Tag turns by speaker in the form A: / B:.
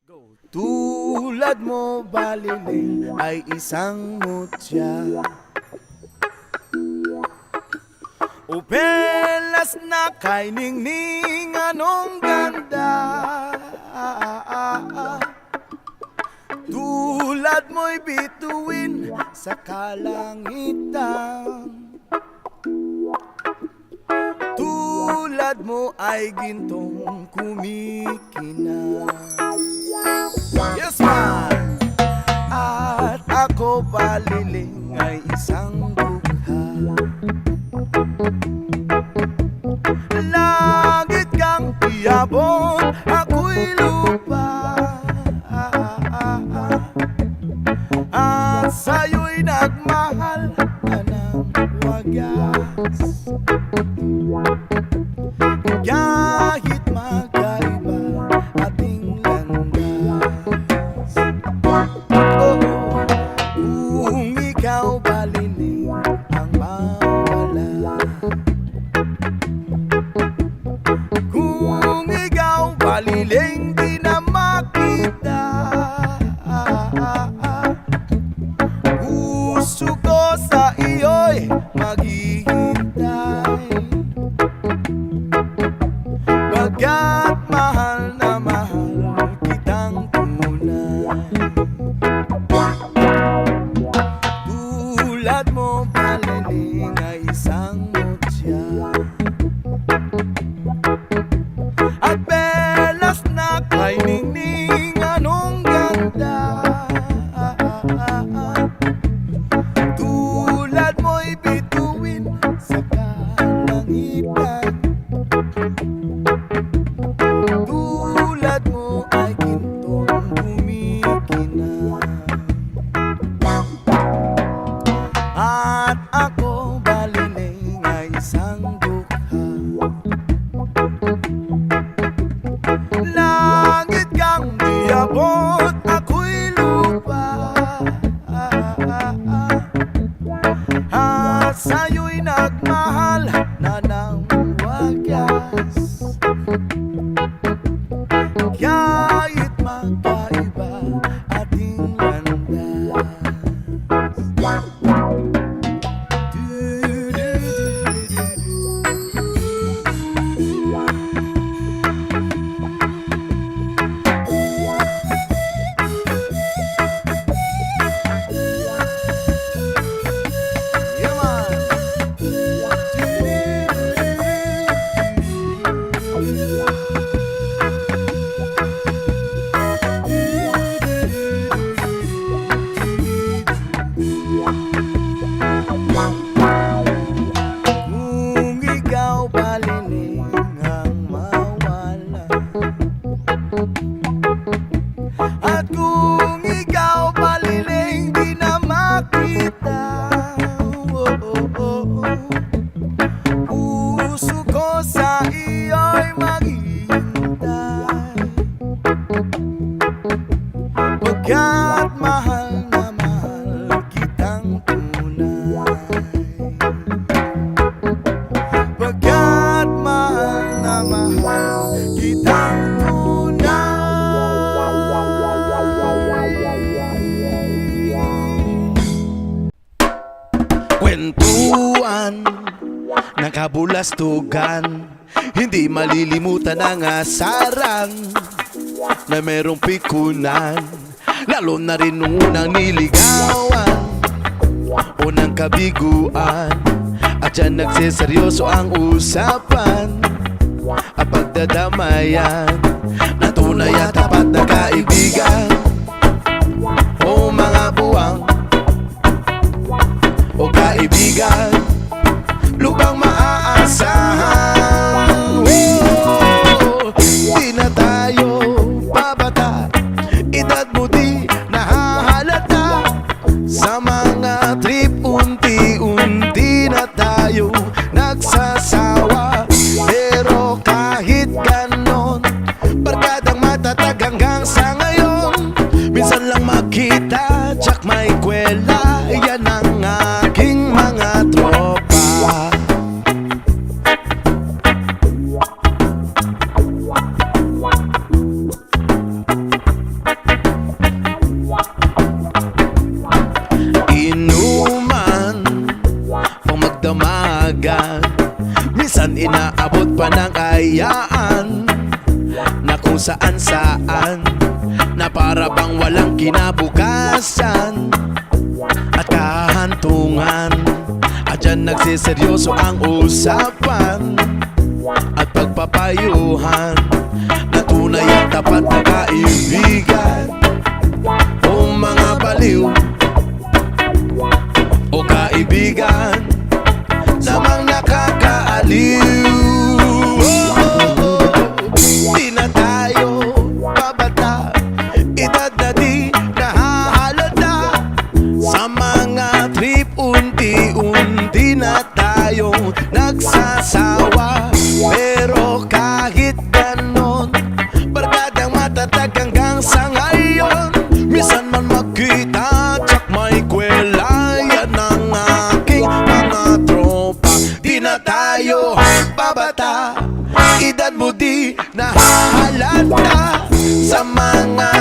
A: Tulad mo baliling ay isang mutya, upelas na kay ningning anong ganda. Tulad mo'y bituin sa kalangitan, tulad mo ay gintong kumikinang. Yes man! At ako baliling ay isang dugha, langit kang iabot, ako'y lupa, at sa'yo'y nagmahal ka ng wagas. Kahit magkaiba ating landas, oh, kung ikaw baliling ang mawala, kung ikaw baliling di na makita, puso ko sa iyo'y maghihintay, pagkat mahal na mahal kitang tunay. Tulad mo baliling ay isang mutya, at belas na kay ningning anong ganda. Tulad mo'y bituin sa kalangitan, tulad mo ay gintong kumikinang. At ako baliling ay isang dukha, langit kang diabot, ako'y lupa, at sa'yo'y nagmahal na ng wagas. Kahit magkaiba ating landas. Yeah, man. Kung ikaw baliling ang mawala, at kung ikaw baliling di na makita, oh, oh, oh, puso ko sa iyo'y maghihintay, pagkat mahal na mahal kitang tunay, pagkat mahal na mahal kitang tunay. Kwentuhan ng kabulastugan, hindi malilimutan ang asaran na merong pikunan, lalo na rin nung unang niligawan, unang kabiguan, at dyan nagseseryoso ang usapan at pagdadamayan na tunay at tapat na kaibigan. O mga buwang o kaibigan, lubang maaasahan. Oh, di na tayo babata, edad mo di nahahalata, sa mga trip unti-unti na tayo nagsasawa. Pero kahit ganon, barkadang matatag hanggang sa ngayon, minsan lang makita, tsak may kwela, yan ang aking mga tropa. kung saan saan, na para bang walang kinabukasan at kahantungan. At dyan nagsiseryoso ang usapan at pagpapayuhan na tunay at tapat na kaibigan. O mga baliw o kaibigan namang nakakaaliw. Di na tayo babata, edad na di nahahalata. Sa mga trip unti-unti na tayong nagsasawa. Pero kahit ganon, barkadang matatag hanggang sa ngayon. Minsan man magkita, tsak may kwela, yan ang aking mga tropa. Di na tayo babata, edad mo di nahahalata. Sa mga